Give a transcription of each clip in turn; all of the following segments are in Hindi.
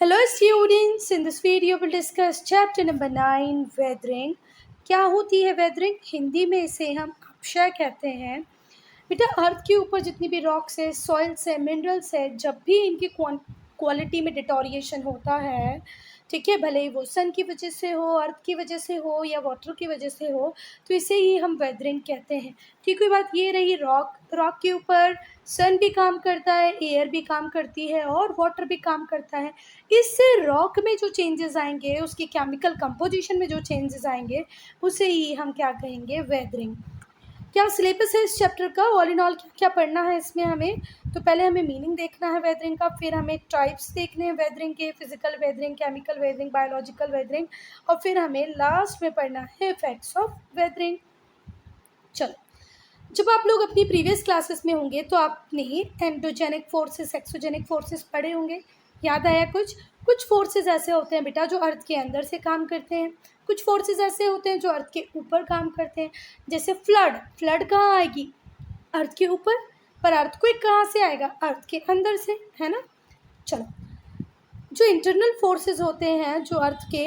Hello students, in this video we'll discuss chapter number 9 weathering। क्या होती है weathering? हिंदी में इसे हम अपक्षय कहते हैं। बेटा अर्थ के ऊपर जितनी भी रॉक्स है, सॉइल्स है, मिनरल्स है, जब भी इनकी क्वालिटी में डिटोरिएशन होता है, ठीक है, भले ही वो सन की वजह से हो, अर्थ की वजह से हो या वाटर की वजह से हो, तो इसे ही हम वेदरिंग कहते हैं। ठीक हुई बात। ये रही रॉक के ऊपर सन भी काम करता है, एयर भी काम करती है और वाटर भी काम करता है। इससे रॉक में जो चेंजेस आएंगे, उसकी केमिकल कंपोजिशन में जो चेंजेस आएंगे, उसे ही हम क्या कहेंगे, वेदरिंग। क्या सिलेबस है इस चैप्टर का? ऑल इन ऑल क्या क्या पढ़ना है इसमें हमें? तो पहले हमें मीनिंग देखना है वेदरिंग का, फिर हमें टाइप्स देखने हैं वेदरिंग के, physical weathering, chemical weathering, biological weathering, और फिर हमें लास्ट में पढ़ना है इफेक्ट्स ऑफ वेदरिंग। चलो, जब आप लोग अपनी प्रीवियस क्लासेस में होंगे तो आपने एंडोजेनिक फोर्सेस, एक्सोजेनिक फोर्सेस पढ़े होंगे। याद आया? कुछ फोर्सेस ऐसे होते हैं बेटा जो अर्थ के अंदर से काम करते हैं, कुछ फोर्सेस ऐसे होते हैं जो अर्थ के ऊपर काम करते हैं। जैसे फ्लड कहाँ आएगी? अर्थ के ऊपर। पर अर्थक्वेक कहाँ से आएगा? अर्थ के अंदर से, है ना। चलो, जो इंटरनल फोर्सेस होते हैं जो अर्थ के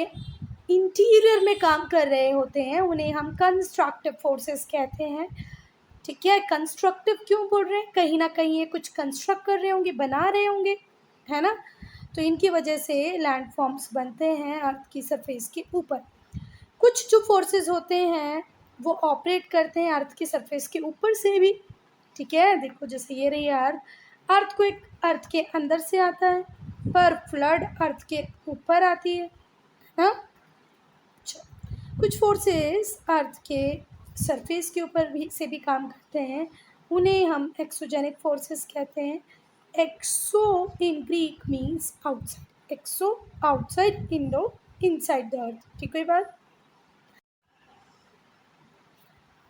इंटीरियर में काम कर रहे होते हैं, उन्हें हम कंस्ट्रक्टिव फोर्सेस कहते हैं। ठीक है, कंस्ट्रक्टिव क्यों बोल रहे हैं? कहीं ना कहीं ये कुछ कंस्ट्रक्ट कर रहे होंगे, बना रहे होंगे, है ना। तो इनकी वजह से लैंडफॉर्म्स बनते हैं अर्थ की सरफेस के ऊपर। कुछ जो फोर्सेस होते हैं वो ऑपरेट करते हैं अर्थ की सरफेस के ऊपर से भी। ठीक है, देखो जैसे ये रही अर्थ को एक अर्थ के अंदर से आता है, पर फ्लड अर्थ के ऊपर आती है ना। कुछ फोर्सेस अर्थ के सरफेस के ऊपर भी से भी काम करते हैं, उन्हें हम एक्सोजेनिक फोर्सेस कहते हैं। Exo in Greek means outside, exo outside, endo inside the earth. ठीक है बात।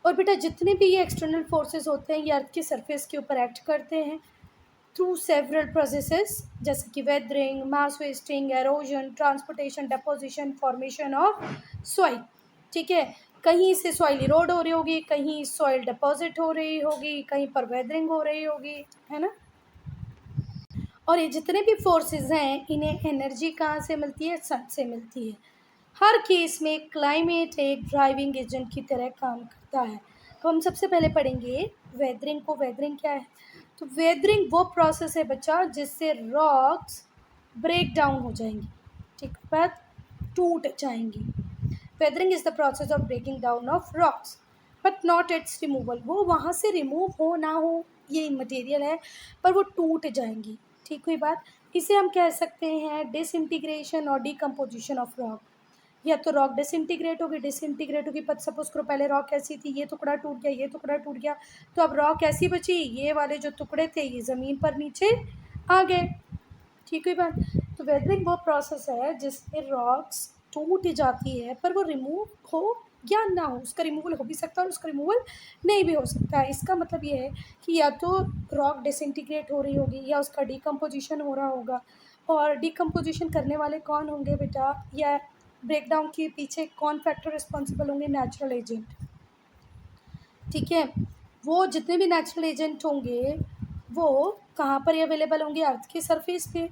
और बेटा जितने भी ये एक्सटर्नल फोर्सेस होते हैं ये अर्थ के सरफेस के ऊपर एक्ट करते हैं थ्रू सेवरल प्रोसेसेस, जैसे कि weathering, mass wasting, halogen, transportation, deposition, formation of soil. ठीक है, कहीं से सॉइल इरोड हो रही होगी, कहीं सॉइल डिपॉजिट हो रही होगी, कहीं पर वेदरिंग हो रही होगी, है ना। और ये जितने भी फोर्सेस हैं इन्हें एनर्जी कहाँ से मिलती है? सन से मिलती है। हर केस में क्लाइमेट एक ड्राइविंग एजेंट की तरह काम करता है। तो हम सबसे पहले पढ़ेंगे वेदरिंग को। वेदरिंग क्या है? तो वेदरिंग वो प्रोसेस है बच्चा जिससे रॉक्स ब्रेक डाउन हो जाएंगी, ठीक है, बात, टूट जाएंगी। Weathering is the process of breaking down of rocks but not its removal. वो वहाँ से रिमूव हो ना हो ये मटेरियल है, पर वो टूट जाएंगी। ठीक हुई बात। इसे हम कह सकते हैं डिसइंटीग्रेशन और डिकम्पोजिशन ऑफ रॉक। या तो रॉक डिसइंटीग्रेट होगी, पर सपोज करो पहले रॉक कैसी थी, ये टुकड़ा टूट गया, ये टुकड़ा टूट गया, तो अब रॉक कैसी बची? ये वाले जो टुकड़े थे ये ज़मीन पर नीचे आ गए। ठीक है बात। तो वेदरिंग वो प्रोसेस है जिसमें रॉक्स टूट जाती है, पर वो रिमूव हो या ना हो, उसका रिमूवल हो भी सकता है और उसका रिमूवल नहीं भी हो सकता है। इसका मतलब ये है कि या तो रॉक डिसइंटीग्रेट हो रही होगी या उसका डिकम्पोजिशन हो रहा होगा। और डिकम्पोजिशन करने वाले कौन होंगे बेटा, या ब्रेकडाउन के पीछे कौन फैक्टर रिस्पॉन्सिबल होंगे? Natural agent. ठीक है, वो जितने भी नेचुरल एजेंट होंगे वो कहाँ पर अवेलेबल होंगे? अर्थ के सरफेस पे।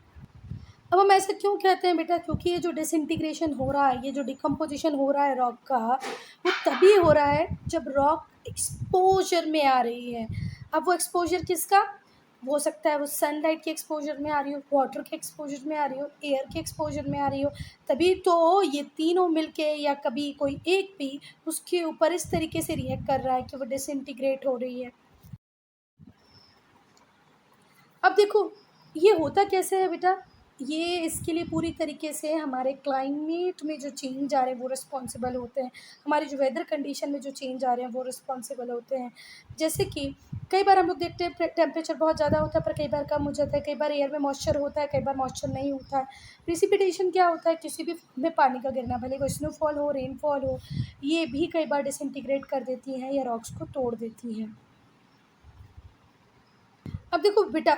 अब हम ऐसा क्यों कहते हैं बेटा? क्योंकि ये जो डिसइंटीग्रेशन हो रहा है, ये जो डिकम्पोजिशन हो रहा है रॉक का, वो तभी हो रहा है जब रॉक एक्सपोजर में आ रही है। अब वो एक्सपोजर किसका? हो सकता है वो सनलाइट के एक्सपोजर में आ रही हो, वाटर के एक्सपोजर में आ रही हो, एयर के एक्सपोजर में आ रही हो, तभी तो ये तीनों मिलके या कभी कोई एक भी उसके ऊपर इस तरीके से रिएक्ट कर रहा है कि वो डिसइंटीग्रेट हो रही है। अब देखो ये होता कैसे है बेटा? ये इसके लिए पूरी तरीके से हमारे क्लाइमेट में जो चेंज आ रहे हैं वो रिस्पॉन्सिबल होते हैं। हमारी जो वेदर कंडीशन में जो चेंज आ रहे हैं वो रिस्पॉन्सिबल होते हैं। जैसे कि कई बार हम लोग देखते हैं टेम्परेचर बहुत ज़्यादा होता है पर कई बार कम हो जाता है, कई बार एयर में मॉइस्चर होता है, कई बार मॉइस्चर नहीं होता है। प्रिसिपिटेशन क्या होता है? किसी भी में पानी का गिरना, भले वो स्नोफॉल हो, रेनफॉल हो, ये भी कई बार डिसइंटीग्रेट कर देती हैं या रॉक्स को तोड़ देती हैं। अब देखो बेटा,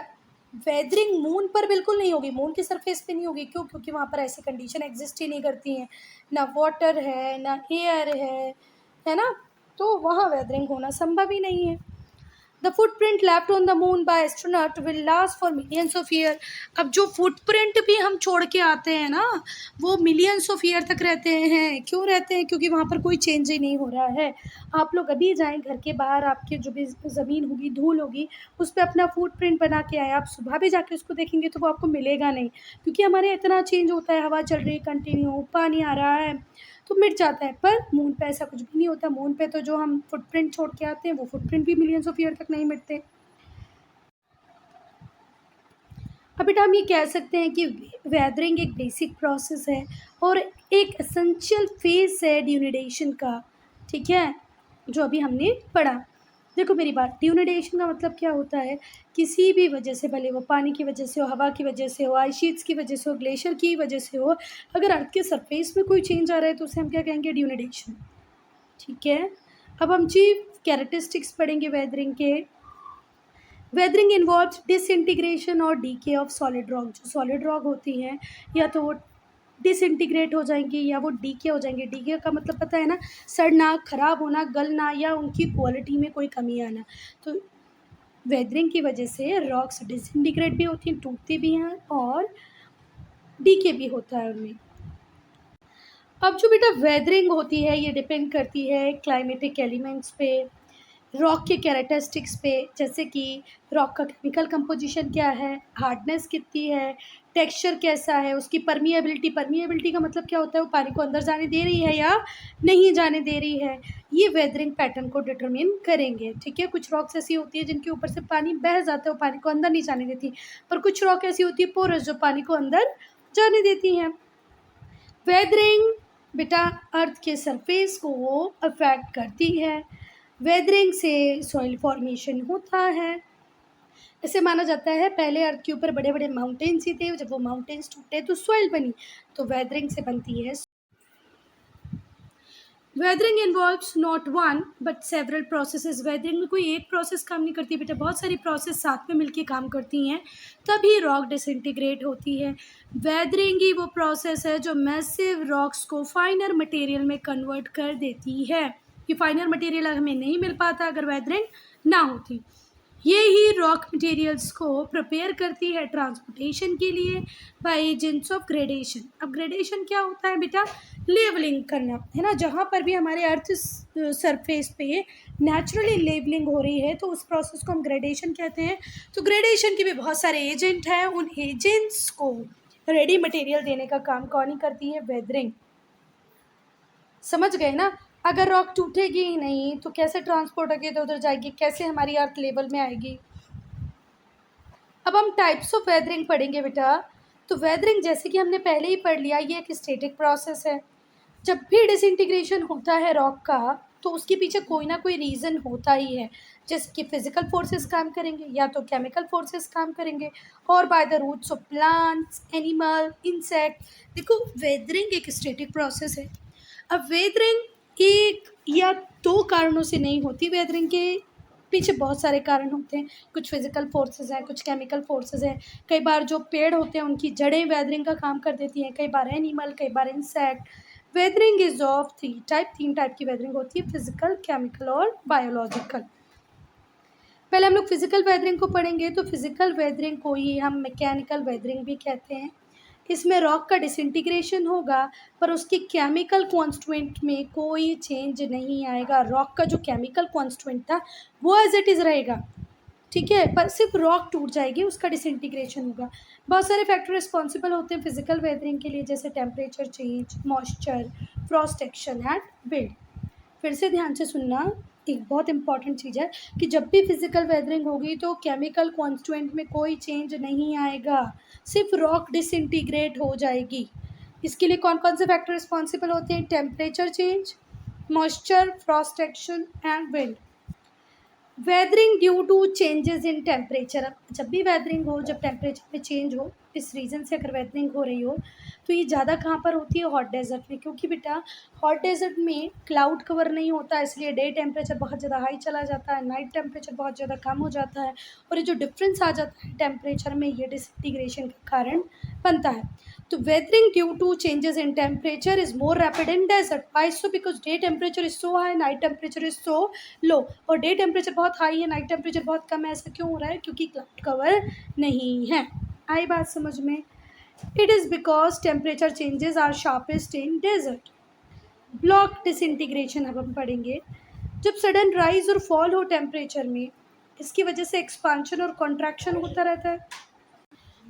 वेदरिंग मून पर बिल्कुल नहीं होगी, मून की सरफेस पे नहीं होगी। क्यों? क्योंकि वहाँ पर ऐसी कंडीशन एग्जिस्ट ही नहीं करती हैं, ना वाटर है ना एयर है ना। तो वहाँ वेदरिंग होना संभव ही नहीं है। The footprint left on the moon by astronaut will last for millions of year. अब जो फुटप्रिंट भी हम छोड़ के आते हैं ना, वो मिलियंस ऑफ ईयर तक रहते हैं। क्यों रहते हैं? क्योंकि वहाँ पर कोई चेंज ही नहीं हो रहा है। आप लोग अभी जाएं घर के बाहर, आपके जो भी ज़मीन होगी, धूल होगी, उस पर अपना फुटप्रिंट बना के आए। आप सुबह भी जाके उसको देखेंगे तो वो आपको मिलेगा नहीं, क्योंकि हमारे यहाँ इतना चेंज होता है। हवा चल रही है कंटिन्यू, पानी आ रहा है, तो मिट जाता है। पर मून पे ऐसा कुछ भी नहीं होता। मून पे तो जो हम फुटप्रिंट छोड़ के आते हैं, वो फुटप्रिंट भी मिलियंस ऑफ ईयर तक नहीं मिटते। अब बेटा हम ये कह सकते हैं कि वेदरिंग एक बेसिक प्रोसेस है और एक एसेंशियल फेज है ड्यूनिडेशन का, ठीक है, जो अभी हमने पढ़ा। देखो मेरी बात, ड्यूनिडेशन का मतलब क्या होता है? किसी भी वजह से, भले वो पानी की वजह से हो, हवा की वजह से हो, आइस शीट्स की वजह से हो, ग्लेशियर की वजह से हो, अगर अर्थ के सरफेस में कोई चेंज आ रहा है तो उसे हम क्या कहेंगे? ड्यूनिडेशन। ठीक है, अब हम चीफ कैरेक्टरिस्टिक्स पढ़ेंगे वेदरिंग के। वेदरिंग इन्वॉल्व्स डिसइंटीग्रेशन और डीके ऑफ सॉलिड रॉक। जो सॉलिड रॉक होती हैं, या तो वो डिसइंटीग्रेट हो जाएंगी या वो डीके हो जाएंगे। डीके का मतलब पता है ना? सड़ना, खराब होना, गलना, या उनकी क्वालिटी में कोई कमी आना। तो वेदरिंग की वजह से रॉक्स डिसइंटीग्रेट भी होती हैं, टूटती भी हैं, और डीके भी होता है उनमें। अब जो बेटा वेदरिंग होती है, ये डिपेंड करती है क्लाइमेटिक एलिमेंट्स पे, रॉक के कैरेक्टरिस्टिक्स पे, जैसे कि रॉक का केमिकल कंपोजिशन क्या है, हार्डनेस कितनी है, टेक्सचर कैसा है, उसकी परमिएबिलिटी। परमिएबिलिटी का मतलब क्या होता है? वो पानी को अंदर जाने दे रही है या नहीं जाने दे रही है। ये वेदरिंग पैटर्न को डिटरमिन करेंगे। ठीक है, कुछ रॉक्स ऐसी होती है जिनके ऊपर से पानी बह जाता है, वो पानी को अंदर नहीं जाने देती, पर कुछ रॉक ऐसी होती है पोरस, जो पानी को अंदर जाने देती हैं। वेदरिंग बेटा अर्थ के सरफेस को अफेक्ट करती है। वेदरिंग से सॉइल फॉर्मेशन होता है। ऐसे माना जाता है पहले अर्थ के ऊपर बड़े बड़े माउंटेन्स ही थे, जब वो माउंटेन्स टूटे तो सॉइल बनी, तो वेदरिंग से बनती है। Weathering involves not one but several processes. Weathering में कोई एक प्रोसेस काम नहीं करती बेटा, बहुत सारी प्रोसेस साथ में मिलके काम करती हैं, तभी रॉक डिसइंटीग्रेट होती है। वेदरिंग ही वो प्रोसेस है जो मैसिव रॉक्स को फाइनर मटेरियल में कन्वर्ट कर देती है। ये फाइनर मटेरियल हमें नहीं मिल पाता अगर वेदरिंग ना होती। ये ही रॉक मटेरियल्स को प्रिपेयर करती है ट्रांसपोर्टेशन के लिए बाय एजेंट्स ऑफ ग्रेडेशन। अब ग्रेडेशन क्या होता है बेटा? लेवलिंग करना, है ना। जहाँ पर भी हमारे अर्थ सरफेस पे नेचुरली लेवलिंग हो रही है तो उस प्रोसेस को हम ग्रेडेशन कहते हैं। तो ग्रेडेशन के भी बहुत सारे एजेंट हैं, उन एजेंट्स को रेडी मटेरियल देने का काम कौन ही करती है? वेदरिंग। समझ गए ना? अगर रॉक टूटेगी ही नहीं तो कैसे ट्रांसपोर्ट आगे इधर उधर जाएगी, कैसे हमारी अर्थ लेवल में आएगी? अब हम टाइप्स ऑफ वेदरिंग पढ़ेंगे बेटा। तो वेदरिंग जैसे कि हमने पहले ही पढ़ लिया, ये एक स्टैटिक प्रोसेस है। जब भी डिसइंटीग्रेशन होता है रॉक का, तो उसके पीछे कोई ना कोई रीज़न होता ही है। जैसे कि फिजिकल फोर्सेस काम करेंगे या तो केमिकल फोर्सेस काम करेंगे, और by the roots of plants, animal, insect. देखो वेदरिंग एक स्टैटिक प्रोसेस है। अब वेदरिंग एक या दो कारणों से नहीं होती, वेदरिंग के पीछे बहुत सारे कारण होते हैं। कुछ फिजिकल फोर्सेस हैं, कुछ केमिकल फोर्सेस हैं। कई बार जो पेड़ होते हैं उनकी जड़ें वेदरिंग का काम कर देती हैं, कई बार एनिमल, कई बार इंसेक्ट। वेदरिंग इज ऑफ तीन टाइप की वेदरिंग होती है, फिजिकल, केमिकल और बायोलॉजिकल। पहले हम लोग फिजिकल वेदरिंग को पढ़ेंगे। तो फिजिकल वेदरिंग को ही हम मैकेनिकल वेदरिंग भी कहते हैं। इसमें रॉक का डिसइंटीग्रेशन होगा पर उसकी केमिकल कॉन्स्टिट्यूएंट में कोई चेंज नहीं आएगा। रॉक का जो केमिकल कॉन्स्टिट्यूएंट था वो एज इट इज़ रहेगा, ठीक है, पर सिर्फ रॉक टूट जाएगी, उसका डिसइंटीग्रेशन होगा। बहुत सारे फैक्टर रिस्पॉन्सिबल होते हैं फिजिकल वेदरिंग के लिए, जैसे temperature change, moisture, frost action and wind. फिर से ध्यान से सुनना, एक बहुत इंपॉर्टेंट चीज़ है कि जब भी फिजिकल वेदरिंग होगी तो केमिकल कॉन्स्टिट्यूएंट में कोई चेंज नहीं आएगा, सिर्फ रॉक डिसइंटीग्रेट हो जाएगी। इसके लिए कौन कौन से फैक्टर रिस्पॉन्सिबल होते हैं? Temperature change, moisture, frost action and wind. Weathering due to changes in temperature. अब जब भी वेदरिंग हो, जब टेम्परेचर में चेंज हो इस रीज़न से अगर वेदरिंग हो रही हो तो ये ज़्यादा कहाँ पर होती है, हॉट डेज़र्ट में, क्योंकि बेटा हॉट डेज़र्ट में क्लाउड कवर नहीं होता, इसलिए डे टेम्परेचर बहुत ज़्यादा हाई चला जाता है, नाइट टेम्परेचर बहुत ज़्यादा कम हो जाता है, और ये जो डिफरेंस आ जाता है टेम्परेचर में, ये डिसइंटीग्रेशन का कारण बनता है। तो weathering due to changes in temperature is more rapid in desert. Why so? Because day temperature is so high, night temperature is so low. और day temperature बहुत हाई है, नाइट टेम्परेचर बहुत कम है। ऐसा क्यों हो रहा है? क्योंकि क्लाउड कवर नहीं है। आई बात समझ में? It is because temperature changes are sharpest in desert. Block disintegration अब हम पढ़ेंगे। जब सडन राइज और फॉल हो टेम्परेचर में, इसकी वजह से एक्सपांशन और कॉन्ट्रैक्शन होता रहता है।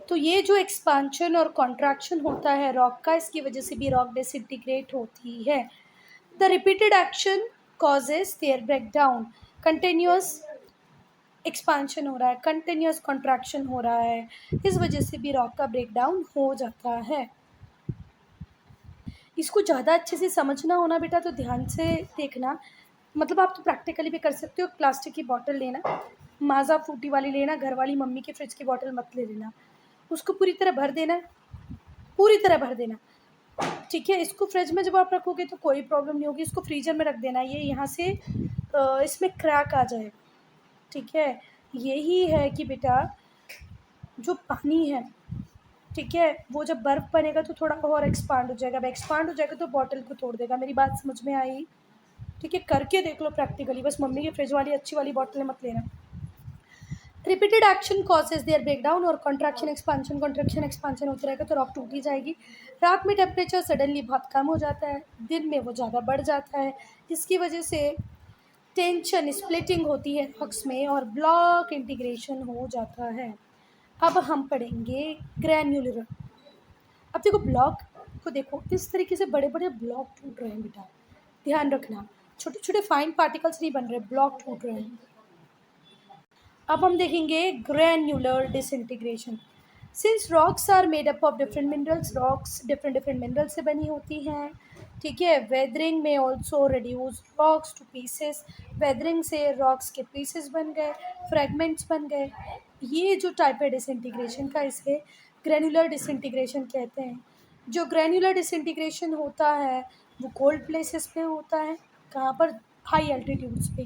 तो ये जो एक्सपांशन और कॉन्ट्रैक्शन होता है रॉक का, इसकी वजह से भी रॉक डिसइंटीग्रेट होती है। The repeated action causes their breakdown. Continuous expansion हो रहा है, कंटिन्यूस कॉन्ट्रैक्शन हो रहा है, इस वजह से भी रॉक का ब्रेकडाउन हो जाता है। इसको ज़्यादा अच्छे से समझना होना बेटा तो ध्यान से देखना, मतलब आप तो प्रैक्टिकली भी कर सकते हो। प्लास्टिक की बॉटल लेना, माज़ा फ्रूटी वाली लेना, घर वाली मम्मी के फ्रिज की बॉटल मत ले लेना। उसको पूरी तरह भर देना, पूरी तरह भर देना, ठीक है। इसको फ्रिज में जब आप रखोगे तो कोई प्रॉब्लम नहीं होगी, इसको फ्रीजर में रख देना। ये यहाँ से इसमें क्रैक आ जाएगा, ठीक है। यही है कि बेटा जो पानी है, ठीक है, वो जब बर्फ़ बनेगा तो थोड़ा और एक्सपांड हो जाएगा। अब एक्सपांड हो जाएगा तो बॉटल को तोड़ देगा। मेरी बात समझ में आई? ठीक है, करके देख लो प्रैक्टिकली, बस मम्मी की फ्रिज वाली अच्छी वाली बॉटलें मत लेना। Repeated action causes their breakdown, और कॉन्ट्रैक्शन एक्सपांशन होता रहेगा तो रॉक टूट ही जाएगी। रात में टेम्परेचर सडनली बहुत कम हो जाता है, दिन में वो ज़्यादा बढ़ जाता है। इसकी वजह से टेंशन स्प्लिटिंग होती है रॉक्स में और ब्लॉक इंटीग्रेशन हो जाता है। अब हम पढ़ेंगे ग्रैन्युलर। अब देखो ब्लॉक को देखो, इस तरीके से बड़े बड़े ब्लॉक टूट रहे हैं बेटा, ध्यान रखना। छोटे छोटे फाइन पार्टिकल्स नहीं बन रहे, ब्लॉक टूट रहे हैं। अब हम देखेंगे granular disintegration. Since rocks are made up of different minerals, rocks different different mineral से बनी होती हैं, ठीक है। वेदरिंग में also reduce rocks to pieces. Weathering से रॉक्स के पीसेस बन गए, फ्रेगमेंट्स बन गए। ये जो टाइप है डिसइंटीग्रेशन का, इसे ग्रैन्युलर डिसइंटीग्रेशन कहते हैं। जो ग्रैन्युलर डिसइंटीग्रेशन होता है वो कोल्ड प्लेसेस पे होता है। कहाँ पर? हाई एल्टीट्यूड्स पे,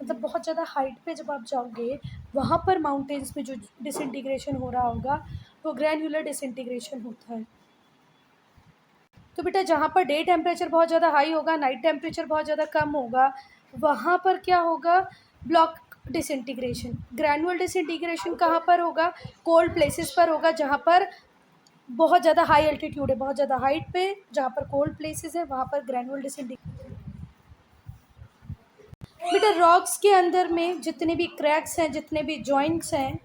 मतलब बहुत ज़्यादा हाइट पे जब आप जाओगे वहाँ पर माउंटेन्स में जो डिसइंटीग्रेशन हो रहा होगा वो ग्रैन्युलर डिसइंटीग्रेशन होता है। तो बेटा जहाँ पर डे टेम्परेचर बहुत ज़्यादा हाई होगा, नाइट टेम्परेचर बहुत ज़्यादा कम होगा, वहाँ पर क्या होगा? Block disintegration. ग्रैन्युलर डिसइंटीग्रेशन कहाँ पर होगा? कोल्ड प्लेसेस पर होगा, जहाँ पर बहुत ज़्यादा हाई एल्टीट्यूड है, बहुत ज़्यादा हाइट पे, जहाँ पर कोल्ड प्लेसेस है वहाँ पर ग्रैन्युलर डिसइंटीग्रेशन। बेटा रॉक्स के अंदर में जितने भी क्रैक्स हैं, जितने भी जॉइंट्स हैं,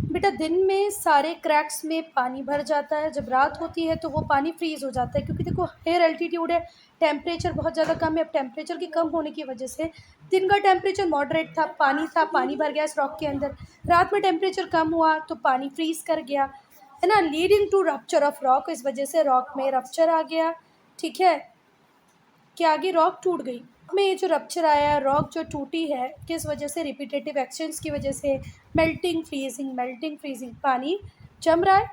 बेटा दिन में सारे क्रैक्स में पानी भर जाता है। जब रात होती है तो वो पानी फ्रीज़ हो जाता है, क्योंकि देखो हायर एल्टीट्यूड है, टेम्परेचर बहुत ज़्यादा कम है। अब टेम्परेचर के कम होने की वजह से दिन का टेम्परेचर मॉडरेट था, पानी भर गया इस रॉक के अंदर। रात में टेम्परेचर कम हुआ तो पानी फ्रीज़ कर गया, है ना, leading to rupture of rock. इस वजह से रॉक में रप्चर आ गया, ठीक है। कि आगे रॉक टूट गई। में ये जो रप्चर आया, रॉक जो टूटी है, किस वजह से? रिपीटेटिव एक्शंस की वजह से। मेल्टिंग फ्रीजिंग, पानी जम रहा है,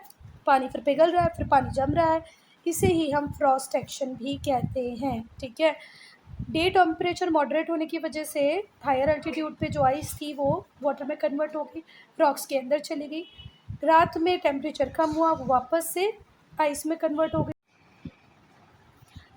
पानी फिर पिघल रहा है, फिर पानी जम रहा है, इसे ही हम फ्रॉस्ट एक्शन भी कहते हैं, ठीक है। डे टेम्परेचर मॉडरेट होने की वजह से हायर एल्टीट्यूड पे जो आइस थी वो वाटर में कन्वर्ट हो गई, रॉक्स के अंदर चली गई। रात में टेम्परेचर कम हुआ, वो वापस से आइस में कन्वर्ट हो गई।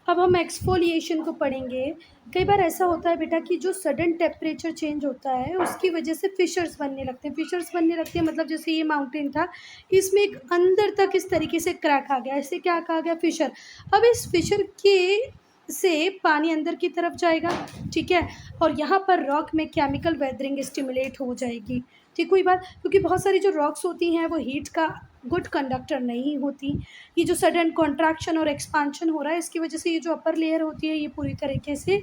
अब हम एक्सफोलिएशन को पढ़ेंगे। कई बार ऐसा होता है बेटा कि जो सडन टेम्परेचर चेंज होता है उसकी वजह से फिशर्स बनने लगते हैं। फिशर्स बनने लगते हैं मतलब जैसे ये माउंटेन था, इसमें एक अंदर तक इस तरीके से क्रैक आ गया, ऐसे क्या कहा गया? फिशर। अब इस फिशर के से पानी अंदर की तरफ जाएगा, ठीक है, और यहाँ पर रॉक में केमिकल वेदरिंग स्टिमुलेट हो जाएगी। ठीक हुई बात? क्योंकि बहुत सारी जो रॉक्स होती हैं वो हीट का गुड कंडक्टर नहीं होती। ये जो सडन कॉन्ट्रैक्शन और एक्सपांशन हो रहा है इसकी वजह से ये जो अपर लेयर होती है ये पूरी तरीके से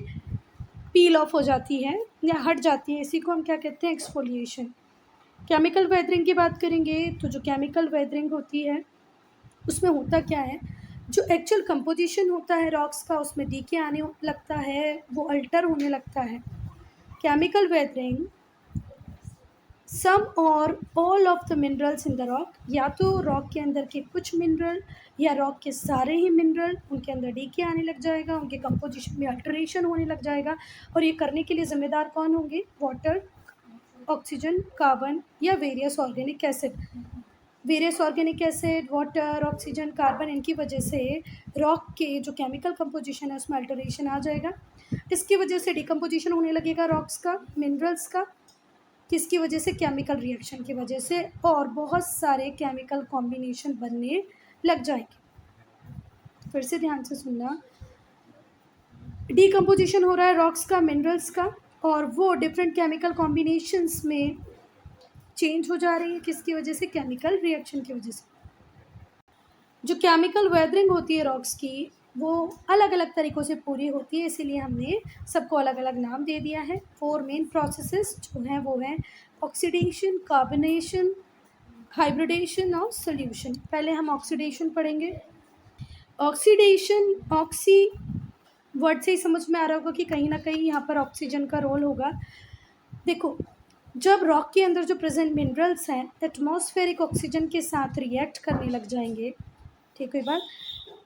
पील ऑफ हो जाती है या हट जाती है। इसी को हम क्या कहते हैं? एक्सफोलिएशन। केमिकल वेदरिंग की बात करेंगे तो जो केमिकल वेदरिंग होती है उसमें होता क्या है? जो एक्चुअल कंपोजिशन होता है रॉक्स का उसमें डीके आने लगता है, वो अल्टर होने लगता है। केमिकल वेदरिंग सम और all of the minerals in the rock, या तो रॉक के अंदर के कुछ मिनरल या रॉक के सारे ही मिनरल, उनके अंदर डीके आने लग जाएगा, उनके कंपोजिशन में अल्टरेशन होने लग जाएगा। और ये करने के लिए ज़िम्मेदार कौन होंगे? वाटर, ऑक्सीजन, कार्बन या various organic acid. Various organic acid, water, oxygen, carbon, इनकी वजह से रॉक के जो केमिकल कंपोजिशन है उसमें अल्टरेशन आ जाएगा। इसकी वजह से डिकम्पोजिशन होने लगेगा रॉक्स का, मिनरल्स का। किसकी वजह से? केमिकल रिएक्शन की वजह से, और बहुत सारे केमिकल कॉम्बिनेशन बनने लग जाएंगे। फिर से ध्यान से सुनना, डिकम्पोजिशन हो रहा है रॉक्स का, मिनरल्स का, और वो डिफरेंट केमिकल कॉम्बिनेशंस में चेंज हो जा रही है। किसकी वजह से? केमिकल रिएक्शन की वजह से। जो केमिकल वेदरिंग होती है रॉक्स की, वो अलग अलग तरीक़ों से पूरी होती है, इसीलिए हमने सबको अलग अलग नाम दे दिया है। 4 मेन प्रोसेसेस जो हैं वो हैं ऑक्सीडेशन, कार्बोनेशन, हाइब्रिडेशन और सोल्यूशन। पहले हम ऑक्सीडेशन पढ़ेंगे। ऑक्सीडेशन, ऑक्सी वर्ड से ही समझ में आ रहा होगा कि कहीं ना कहीं यहाँ पर ऑक्सीजन का रोल होगा। देखो, जब रॉक के अंदर जो प्रेजेंट मिनरल्स हैं एटमॉस्फेरिक ऑक्सीजन के साथ रिएक्ट करने लग जाएंगे, ठीक है बात,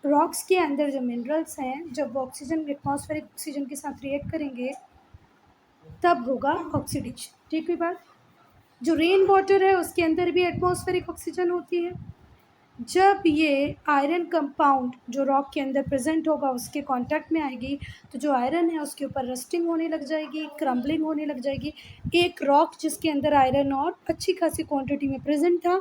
रॉक्स के अंदर जो मिनरल्स हैं जब वो ऑक्सीजन, एटमॉस्फेरिक ऑक्सीजन के साथ रिएक्ट करेंगे तब होगा ऑक्सीडेशन, ठीक है बात। जो रेन वाटर है उसके अंदर भी एटमॉस्फेरिक ऑक्सीजन होती है। जब ये आयरन कंपाउंड जो रॉक के अंदर प्रेजेंट होगा उसके कांटेक्ट में आएगी तो जो आयरन है उसके ऊपर रस्टिंग होने लग जाएगी, क्रम्बलिंग होने लग जाएगी। एक रॉक जिसके अंदर आयरन और अच्छी खासी क्वांटिटी में प्रेजेंट था,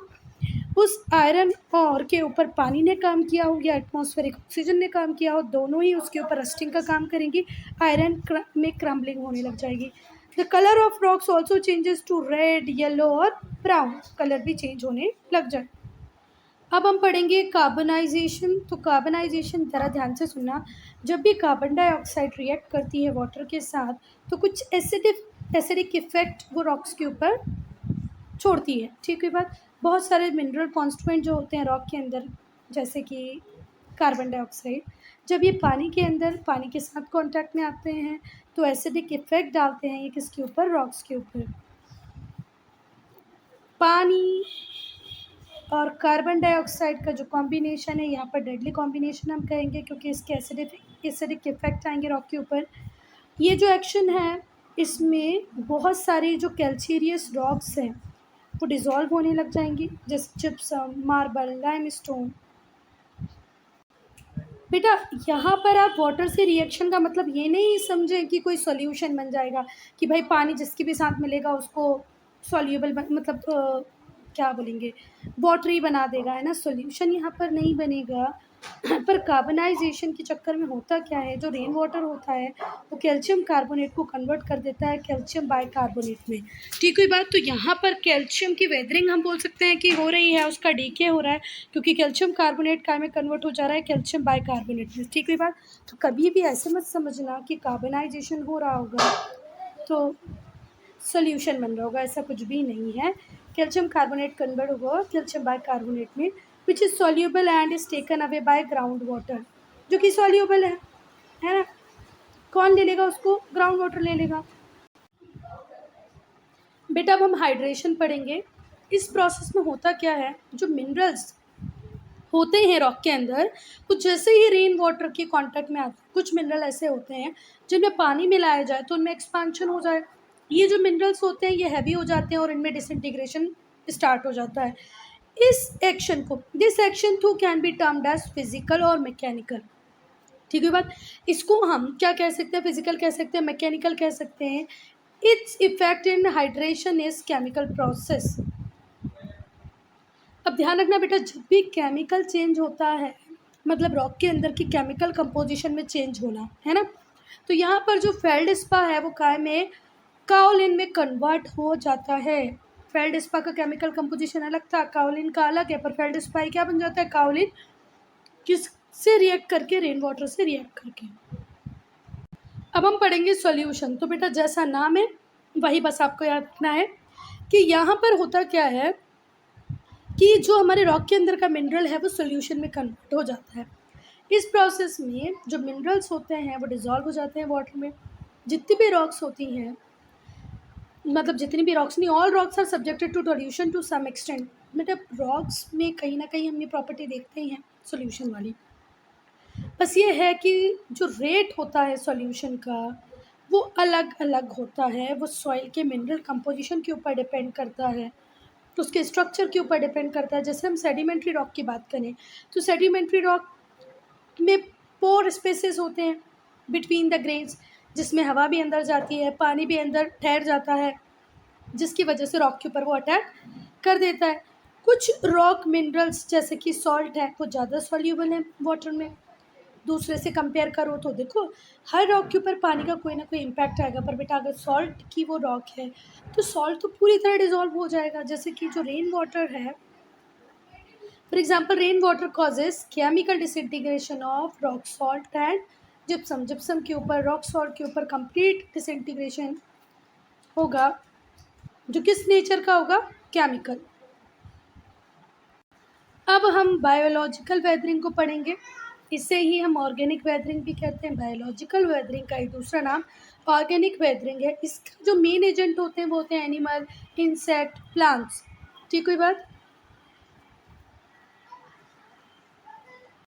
उस आयरन और के ऊपर पानी ने काम किया हो या एटमॉस्फेरिक ऑक्सीजन ने काम किया हो, दोनों ही उसके ऊपर रस्टिंग का काम करेंगी, आयरन में क्रम्बलिंग होने लग जाएगी। The colour of rocks also changes to red, yellow और ब्राउन, कलर भी चेंज होने लग जाए। अब हम पढ़ेंगे कार्बनाइजेशन। तो कार्बनाइजेशन ज़रा ध्यान से सुनना, जब भी कार्बन डाइऑक्साइड रिएक्ट करती है वाटर के साथ तो कुछ एसिडिक इफेक्ट वो रॉक्स के ऊपर छोड़ती है, ठीक है बात। बहुत सारे मिनरल कॉन्स्टिट्यूएंट जो होते हैं रॉक के अंदर, जैसे कि कार्बन डाइऑक्साइड, जब ये पानी के अंदर पानी के साथ कांटेक्ट में आते हैं तो एसिडिक इफेक्ट डालते हैं ये किसके ऊपर? रॉक्स के ऊपर। पानी और कार्बन डाइऑक्साइड का जो कॉम्बिनेशन है यहाँ पर डेडली कॉम्बिनेशन हम कहेंगे, क्योंकि इसके एसिडिक इफेक्ट आएंगे रॉक के ऊपर। ये जो एक्शन है इसमें बहुत सारी जो कैल्शियस रॉक्स हैं वो डिज़ोल्व होने लग जाएंगी, जैसे जिप्सम, मार्बल, लाइमस्टोन। बेटा यहाँ पर आप वाटर से रिएक्शन का मतलब ये नहीं समझें कि कोई सॉल्यूशन बन जाएगा कि भाई पानी जिसके भी साथ मिलेगा उसको सॉल्यूबल मतलब क्या बोलेंगे, वाटरी बना देगा, है ना। सॉल्यूशन यहाँ पर नहीं बनेगा। पर कार्बनाइजेशन के चक्कर में होता क्या है, जो रेन वाटर होता है वो कैल्शियम कार्बोनेट को कन्वर्ट कर देता है कैल्शियम बाइकार्बोनेट में, ठीक है बात। तो यहाँ पर कैल्शियम की वेदरिंग हम बोल सकते हैं कि हो रही है, उसका डीके हो रहा है, क्योंकि कैल्शियम कार्बोनेट काय में कन्वर्ट हो जा रहा है? कैल्शियम बाइकार्बोनेट में, ठीक है बात। तो कभी भी ऐसे मत समझना कि कार्बनाइजेशन हो रहा होगा तो सोल्यूशन बन रहा होगा, ऐसा कुछ भी नहीं है। कैल्शियम कार्बोनेट कन्वर्ट होगा कैल्शियम बाइकार्बोनेट में, which is soluble and is taken away by ground water, जो कि सॉल्यूबल है ना। कौन ले लेगा उसको? ग्राउंड वाटर ले लेगा। बेटा अब हम हाइड्रेशन पढ़ेंगे। इस प्रोसेस में होता क्या है, जो मिनरल्स होते हैं रॉक के अंदर, कुछ जैसे ही रेन वाटर के कांटेक्ट में आते हैं, कुछ मिनरल ऐसे होते हैं जिनमें पानी मिलाया जाए तो उनमें एक्सपांशन हो जाए। ये जो मिनरल्स होते हैं ये हैवी हो जाते हैं और इनमें डिसइंटीग्रेशन स्टार्ट हो जाता है। इस एक्शन को, this action too can be termed as physical और मैकेनिकल, ठीक है बात। इसको हम क्या कह सकते हैं? फिजिकल कह सकते हैं, मैकेनिकल कह सकते हैं। Its effect in hydration is chemical process. अब ध्यान रखना बेटा, जब भी केमिकल चेंज होता है मतलब रॉक के अंदर की केमिकल कंपोजिशन में चेंज होना, है ना। तो यहाँ पर जो फेल्डस्पा है वो काय में काओलिन में कन्वर्ट हो जाता है। फेल्डस्पा का केमिकल कंपोजिशन अलग था, काओलिन का अलग है, पर फेल्डस्पा क्या बन जाता है? काओलिन किससे रिएक्ट करके? रेन वाटर से रिएक्ट करके। अब हम पढ़ेंगे सॉल्यूशन। तो बेटा जैसा नाम है वही बस आपको याद रखना है कि यहाँ पर होता क्या है कि जो हमारे रॉक के अंदर का मिनरल है वो सॉल्यूशन में कन्वर्ट हो जाता है। इस प्रोसेस में जो मिनरल्स होते हैं वो डिज़ोल्व हो जाते हैं वाटर में। जितनी भी रॉक्स होती हैं मतलब जितनी भी रॉक्स नहीं, all rocks are subjected to solution to some extent. मतलब रॉक्स में कहीं ना कहीं हम ये प्रॉपर्टी देखते ही हैं सॉल्यूशन वाली। बस ये है कि जो रेट होता है सॉल्यूशन का वो अलग अलग होता है, वो सॉइल के मिनरल कंपोजिशन के ऊपर डिपेंड करता है, तो उसके स्ट्रक्चर के ऊपर डिपेंड करता है। जैसे हम सेडिमेंट्री रॉक की बात करें तो सेडिमेंट्री रॉक में पोर स्पेसेस होते हैं बिटवीन द ग्रेन्स, जिसमें हवा भी अंदर जाती है, पानी भी अंदर ठहर जाता है, जिसकी वजह से रॉक के ऊपर वो अटैक कर देता है। कुछ रॉक मिनरल्स जैसे कि सॉल्ट है वो ज़्यादा सॉल्यूबल है वाटर में, दूसरे से कंपेयर करो तो देखो हर रॉक के ऊपर पानी का कोई ना कोई इम्पैक्ट आएगा, पर बेटा अगर सॉल्ट की वो रॉक है तो सॉल्ट तो पूरी तरह डिजॉल्व हो जाएगा। जैसे कि जो रेन वाटर है, for example rain water causes chemical disintegration of rock salt and gypsum. Gypsum के ऊपर रॉक सॉल्ट के ऊपर कंप्लीट डिसइंटीग्रेशन होगा, जो किस नेचर का होगा, केमिकल। अब हम बायोलॉजिकल वेदरिंग को पढ़ेंगे, इसे ही हम ऑर्गेनिक वेदरिंग भी कहते हैं। बायोलॉजिकल वेदरिंग का एक दूसरा नाम ऑर्गेनिक वेदरिंग है। इसका जो मेन एजेंट होते हैं वो होते हैं एनिमल, इंसेक्ट, प्लांट्स। ठीक हुई बात।